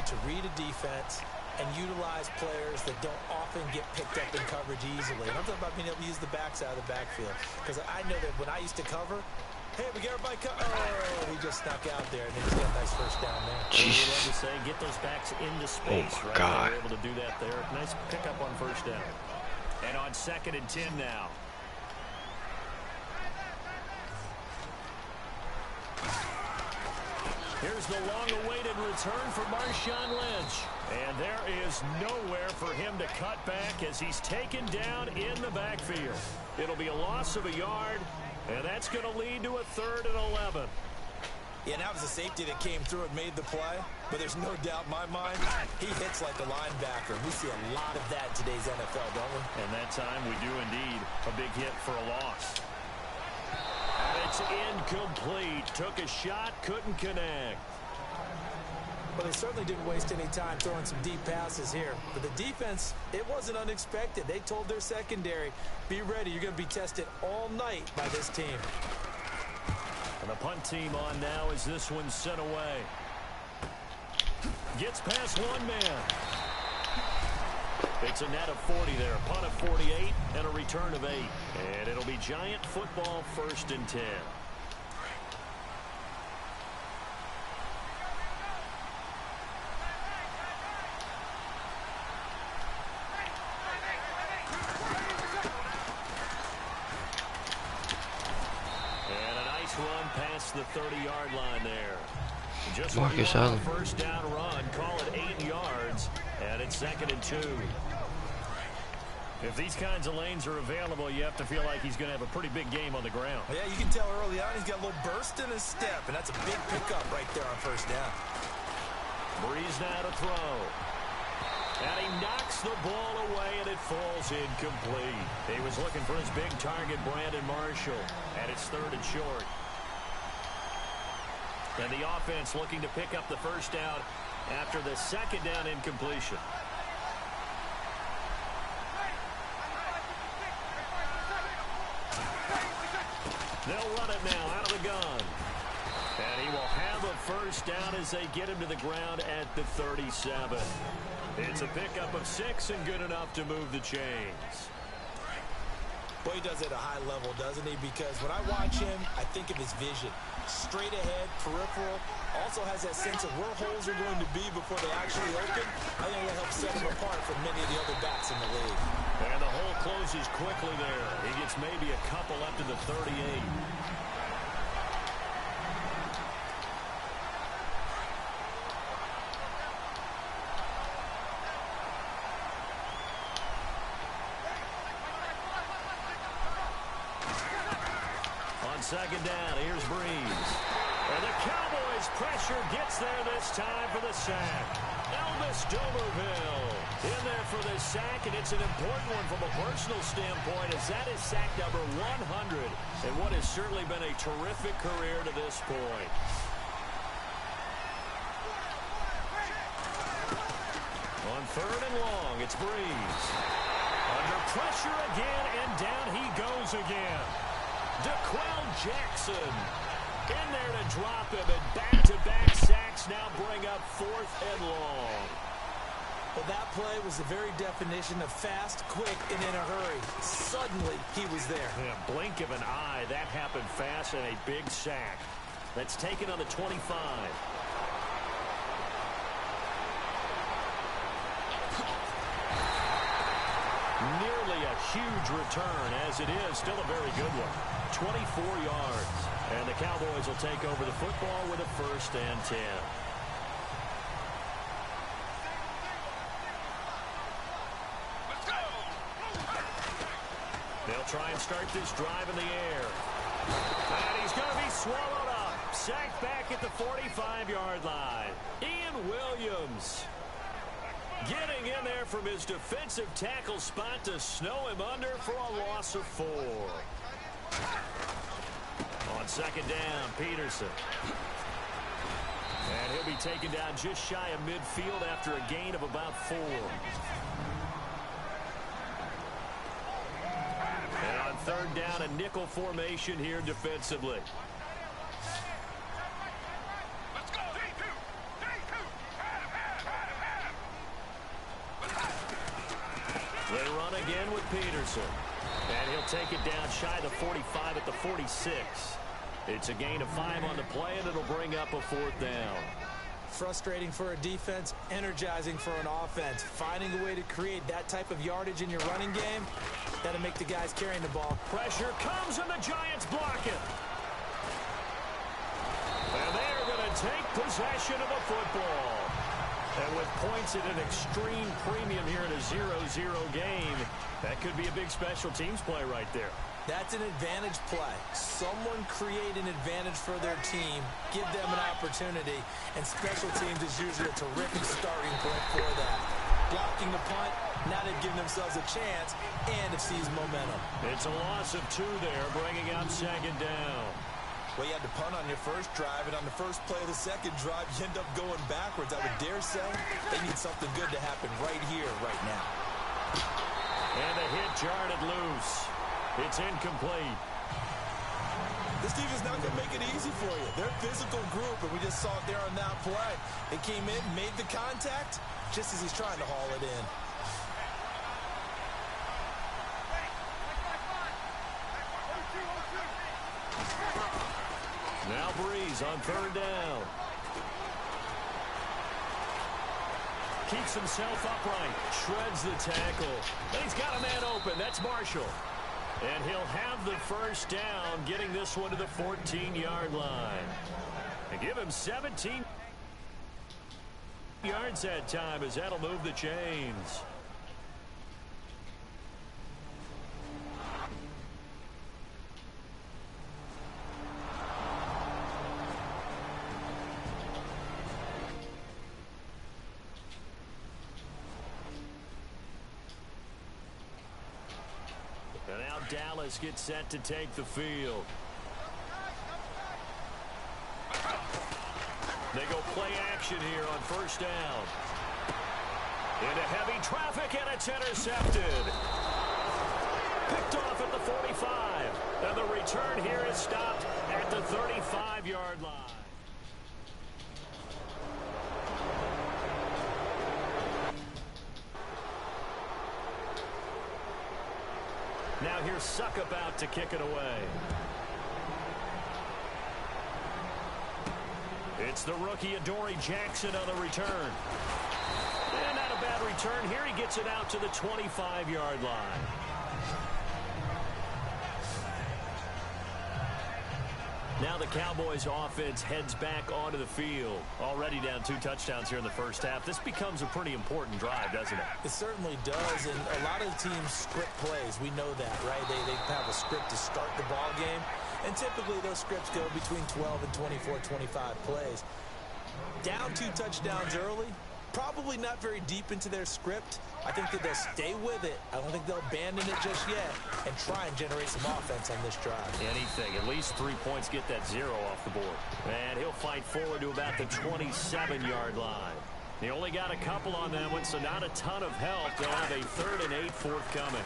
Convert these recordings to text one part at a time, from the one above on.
to read a defense and utilize players that don't often get picked up in coverage easily. And I'm talking about being able to use the backs out of the backfield. Because I know that when I used to cover, hey, we get everybody oh, he just snuck out there, and they just got a nice first down there. Jesus. Love to say, get those backs into space. Oh, my right? God. They're able to do that there. Nice pickup on first down. And on 2nd and 10 now. Here's the long-awaited return for Marshawn Lynch. And there is nowhere for him to cut back as he's taken down in the backfield. It'll be a loss of a yard, and that's going to lead to a 3rd and 11. Yeah, that was a safety that came through and made the play. But there's no doubt in my mind, he hits like a linebacker. We see a lot of that in today's NFL, don't we? And that time we do indeed. A big hit for a loss. And it's incomplete. Took a shot, couldn't connect. Well, they certainly didn't waste any time throwing some deep passes here. But the defense, it wasn't unexpected. They told their secondary, be ready. You're going to be tested all night by this team. And the punt team on now as this one's sent away. Gets past one man. It's a net of 40 there. A punt of 48 and a return of 8. And it'll be Giant football 1st and 10. Run past the 30-yard line there. Just Marcus Allen. First down run, call it 8 yards, and it's 2nd and 2. If these kinds of lanes are available, you have to feel like he's going to have a pretty big game on the ground. Yeah, you can tell early on he's got a little burst in his step, and that's a big pickup right there on first down. Breeze now to throw. And he knocks the ball away, and it falls incomplete. He was looking for his big target, Brandon Marshall, and it's 3rd and short. And the offense looking to pick up the first down after the 2nd down incompletion. They'll run it now out of the gun. And he will have a first down as they get him to the ground at the 37. It's a pickup of 6 and good enough to move the chains. Boy, he does it at a high level, doesn't he? Because when I watch him, I think of his vision. Straight ahead, peripheral. Also has that sense of where holes are going to be before they actually open. I think that helps set him apart from many of the other backs in the league. And the hole closes quickly there. He gets maybe a couple up to the 38. On 2nd down, here's Breeze. And the Cowboys' pressure gets there this time for the sack. Elvis Domerville in there for the sack, and it's an important one from a personal standpoint as that is sack number 100 and what has certainly been a terrific career to this point. On 3rd and long, it's Breeze. Under pressure again, and down he goes again. DeQuell Jackson in there to drop him, and back-to-back sacks now bring up 4th and long. Well, that play was the very definition of fast, quick, and in a hurry. Suddenly, he was there. Yeah, blink of an eye, that happened fast, and a big sack. That's taken on the 25. Nearly a huge return, as it is still a very good one. 24 yards. And the Cowboys will take over the football with a 1st and 10. They'll try and start this drive in the air. And he's going to be swallowed up. Sacked back at the 45-yard line. Ian Williams getting in there from his defensive tackle spot to snow him under for a loss of 4. On 2nd down, Peterson. And he'll be taken down just shy of midfield after a gain of about 4. And on 3rd down, a nickel formation here defensively. They run again with Peterson. And he'll take it down shy of the 45 at the 46. It's a gain of 5 on the play, and it'll bring up a 4th down. Frustrating for a defense, energizing for an offense. Finding a way to create that type of yardage in your running game, that'll make the guys carrying the ball. Pressure comes, and the Giants block it. And they're going to take possession of the football. And with points at an extreme premium here in a 0-0 game, that could be a big special teams play right there. That's an advantage play. Someone create an advantage for their team, give them an opportunity, and special teams is usually a terrific starting point for that. Blocking the punt, now they've given themselves a chance and have seized momentum. It's a loss of 2 there, bringing up 2nd down. Well, you had to punt on your first drive, and on the first play of the second drive, you end up going backwards. I would dare say they need something good to happen right here, right now. And the hit jarred it loose. It's incomplete. This defense is not going to make it easy for you. They're a physical group, and we just saw it there on that play. They came in, made the contact, just as he's trying to haul it in. Now Breeze on 3rd down. Keeps himself upright. Shreds the tackle. And he's got a man open. That's Marshall. And he'll have the first down, getting this one to the 14-yard line. And give him 17 yards that time, as that'll move the chains. And now Dallas gets set to take the field. They go play action here on 1st down. Into heavy traffic, and it's intercepted. Picked off at the 45. And the return here is stopped at the 35-yard line. Now here's Suck about to kick it away. It's the rookie Adoree Jackson on the return. And not a bad return here. He gets it out to the 25-yard line. Now the Cowboys offense heads back onto the field. Already down 2 touchdowns here in the first half. This becomes a pretty important drive, doesn't it? It certainly does, and a lot of the teams script plays. We know that, right? They have a script to start the ball game, and typically those scripts go between 12 and 24, 25 plays. Down 2 touchdowns early, probably not very deep into their script. I think that they'll stay with it. I don't think they'll abandon it just yet and try and generate some offense on this drive. Anything. At least 3 points, get that 0 off the board. And he'll fight forward to about the 27-yard line. He only got a couple on that one, so not a ton of help. They'll have a 3rd and 8 forthcoming.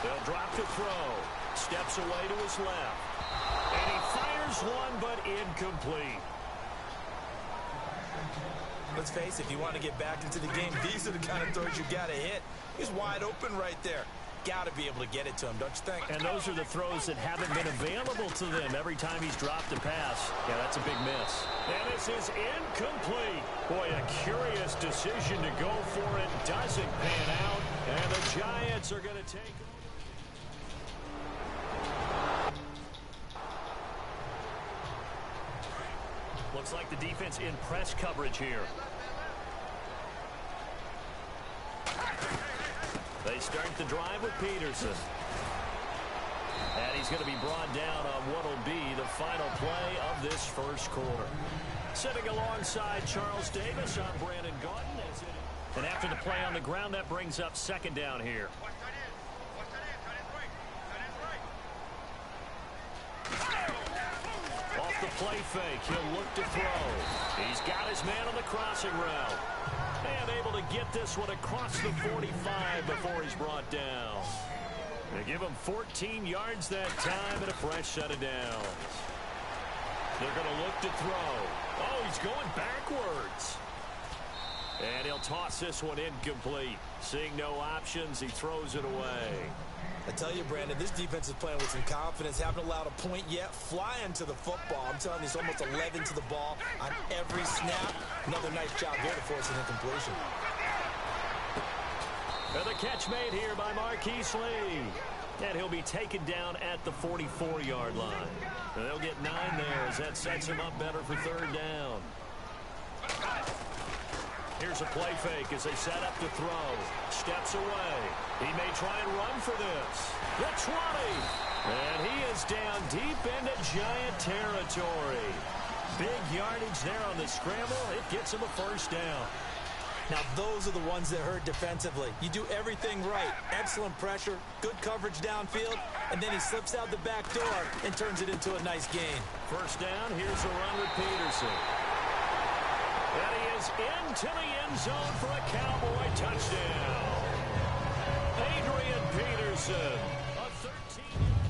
They'll drop to throw. Steps away to his left. And he fires one, but incomplete. Let's face it, if you want to get back into the game, these are the kind of throws you got to hit. He's wide open right there. Got to be able to get it to him, don't you think? And those are the throws that haven't been available to them every time he's dropped a pass. Yeah, that's a big miss. And this is incomplete. Boy, a curious decision to go for it. Doesn't pan out. And the Giants are going to take over. Looks like the defense in press coverage here. They start the drive with Peterson. And he's going to be brought down on what will be the final play of this first quarter. Sitting alongside Charles Davis, I'm Brandon Gaudin. And after the play on the ground, that brings up 2nd down here. Off the play fake, he'll look to throw. He's got his man on the crossing route. And able to get this one across the 45 before he's brought down. They give him 14 yards that time and a fresh set of downs. They're going to look to throw. Oh, he's going backwards. And he'll toss this one incomplete. Seeing no options, he throws it away. I tell you, Brandon, this defense is playing with some confidence. Haven't allowed a point yet. Flying to the football. I'm telling you, it's almost 11 to the ball on every snap. Another nice job there to force an incompletion. And the catch made here by Marquise Lee. And he'll be taken down at the 44-yard line. And they'll get 9 there as that sets him up better for third down. Here's a play fake as they set up to throw. Steps away. He may try and run for this. The 20. And he is down deep into Giant territory. Big yardage there on the scramble. It gets him a first down. Now, those are the ones that hurt defensively. You do everything right. Excellent pressure, good coverage downfield, and then he slips out the back door and turns it into a nice gain. First down, here's a run with Peterson. And he is into the end zone for a Cowboy touchdown. Adrian Peterson, a 13-yard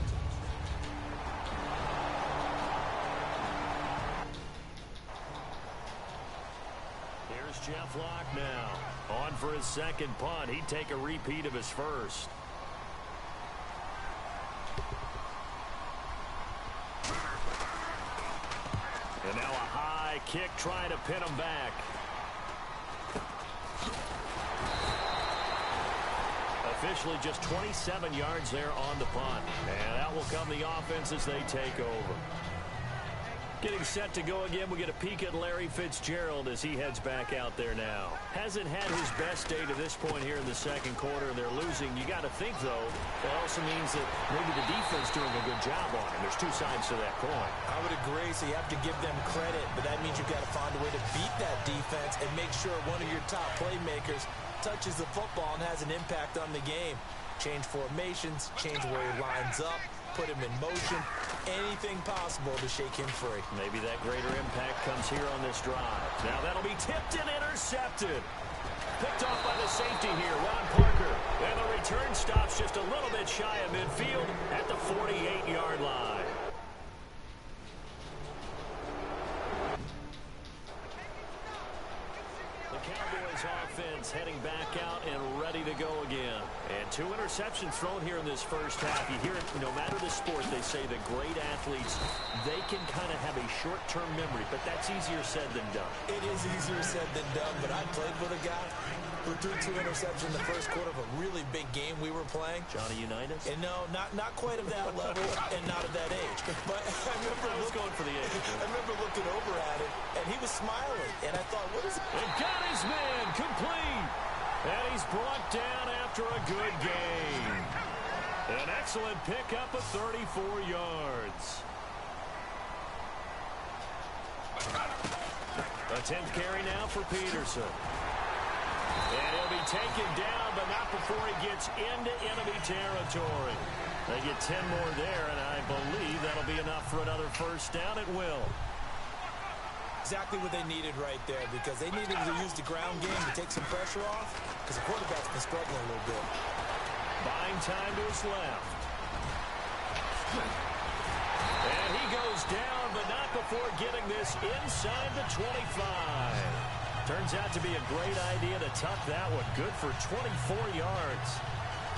Here's Jeff Locke now. On for his second punt. He'd take a repeat of his first. And now a high kick trying to pin him back. Officially just 27 yards there on the punt. And that will come the offense as they take over. Getting set to go again, we get a peek at Larry Fitzgerald as he heads back out there now. Hasn't had his best day to this point here in the second quarter, and they're losing. You got to think, though, that also means that maybe the defense doing a good job on him. There's two sides to that coin. I would agree, so you have to give them credit, but that means you've got to find a way to beat that defense and make sure one of your top playmakers touches the football and has an impact on the game. Change formations, change where he lines up, put him in motion, anything possible to shake him free. Maybe that greater impact comes here on this drive. Now that'll be tipped and intercepted. Picked off by the safety here, Ron Parker. And the return stops just a little bit shy of midfield at the 48-yard line. The Cowboys offense heading back out and ready to go again. And 2 interceptions thrown here in this first half. You hear it, no matter the sport, they say that great athletes, they can kind of have a short-term memory, but that's easier said than done. It is easier said than done, but I played with a guy who threw 2 interceptions in the first quarter of a really big game we were playing. Johnny Unitas? And no, not quite of that level and not of that age. But I was going for the age. I remember looking over at him, and he was smiling. And I thought, what is it? And got his man complete. And he's brought down after a good game. An excellent pickup of 34 yards. A 10th carry now for Peterson. And he'll be taken down, but not before he gets into enemy territory. They get 10 more there, and I believe that'll be enough for another first down. It will. Exactly what they needed right there, because they needed to use the ground game to take some pressure off, because the quarterback's been struggling a little bit. Buying time to his left. And he goes down, but not before getting this inside the 25. Turns out to be a great idea to tuck that one. Good for 24 yards.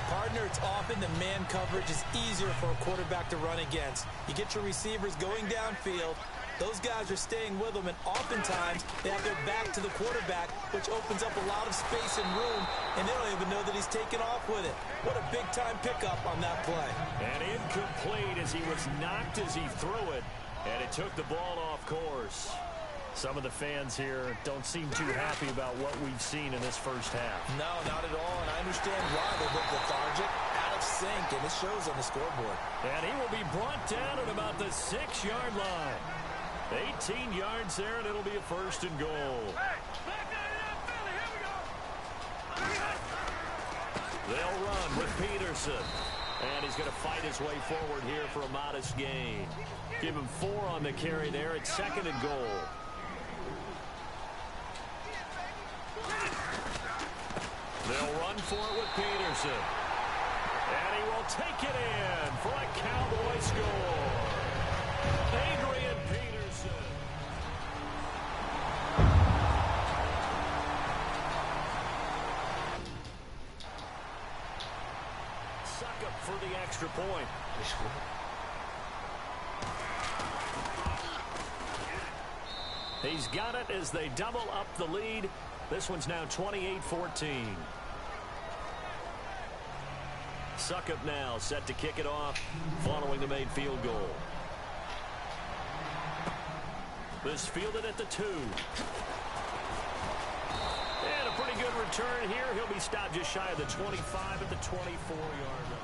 Partner, it's often the man coverage is easier for a quarterback to run against. You get your receivers going downfield. Those guys are staying with them, and oftentimes they have their back to the quarterback, which opens up a lot of space and room, and they don't even know that he's taken off with it. What a big-time pickup on that play. And incomplete as he was knocked as he threw it, and it took the ball off course. Some of the fans here don't seem too happy about what we've seen in this first half. No, not at all, and I understand why. They look lethargic, out of sync, and it shows on the scoreboard. And he will be brought down at about the 6-yard line. 18 yards there, and it'll be a first and goal. They'll run with Peterson. And he's going to fight his way forward here for a modest gain. Give him 4 on the carry there. It's second and goal. They'll run for it with Peterson. And he will take it in for a Cowboy score. Adrian Peterson. Suck up for the extra point. He's got it as they double up the lead. This one's now 28-14. Suckup now set to kick it off following the made field goal. This fielded at the 2. And a pretty good return here. He'll be stopped just shy of the 25 at the 24-yard line.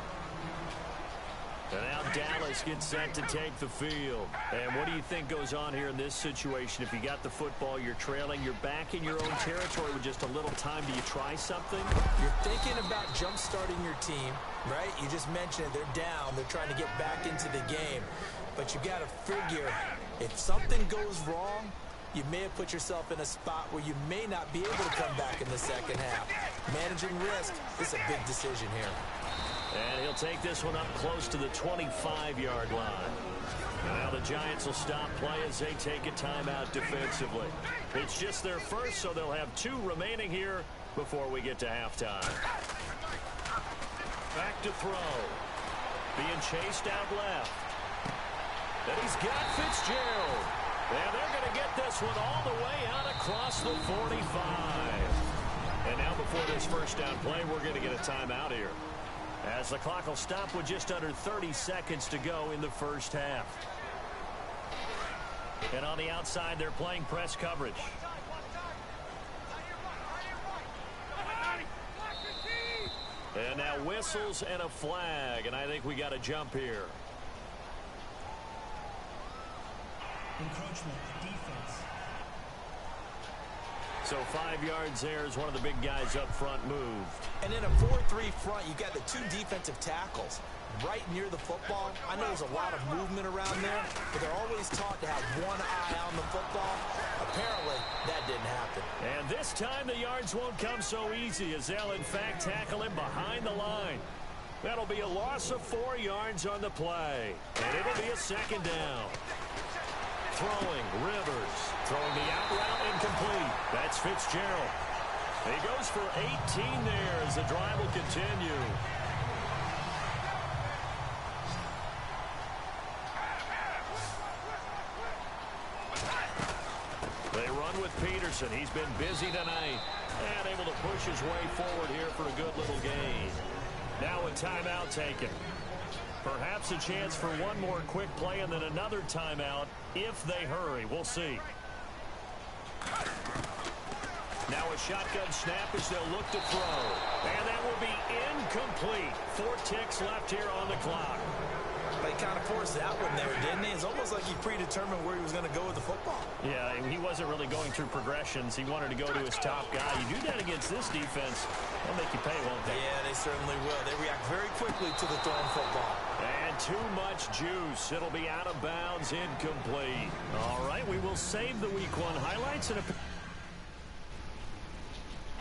And now Dallas gets set to take the field. And what do you think goes on here in this situation? If you got the football, you're trailing, you're back in your own territory with just a little time. Do you try something? You're thinking about jump-starting your team, right? You just mentioned it. They're down. They're trying to get back into the game. But you got to figure, if something goes wrong, you may have put yourself in a spot where you may not be able to come back in the second half. Managing risk is a big decision here. And he'll take this one up close to the 25-yard line. Now the Giants will stop play as they take a timeout defensively. It's just their first, so they'll have 2 remaining here before we get to halftime. Back to throw. Being chased out left. And he's got Fitzgerald. And they're going to get this one all the way out across the 45. And now before this first down play, we're going to get a timeout here, as the clock will stop with just under 30 seconds to go in the first half. And on the outside, they're playing press coverage. And now whistles and a flag, and I think we got a jump here. Encroachment, defense. So 5 yards there as one of the big guys up front moved. And in a 4-3 front, you got the 2 defensive tackles right near the football. I know there's a lot of movement around there, but they're always taught to have one eye on the football. Apparently, that didn't happen. And this time the yards won't come so easy, as they'll in fact tackle him behind the line. That'll be a loss of 4 yards on the play. And it'll be a second down. Throwing, Rivers. Throwing the out route incomplete. That's Fitzgerald. He goes for 18 there as the drive will continue. They run with Peterson. He's been busy tonight. And able to push his way forward here for a good little gain. Now a timeout taken. Perhaps a chance for one more quick play and then another timeout if they hurry. We'll see. Now a shotgun snap as they'll look to throw. And that will be incomplete. 4 ticks left here on the clock. They kind of forced that one there, didn't he? It's almost like he predetermined where he was going to go with the football. Yeah, he wasn't really going through progressions. He wanted to go to his top guy. You do that against this defense, they'll make you pay, won't they? Yeah, they certainly will. They react very quickly to the thrown football. And too much juice. It'll be out of bounds, incomplete. All right, we will save the Week 1 highlights in a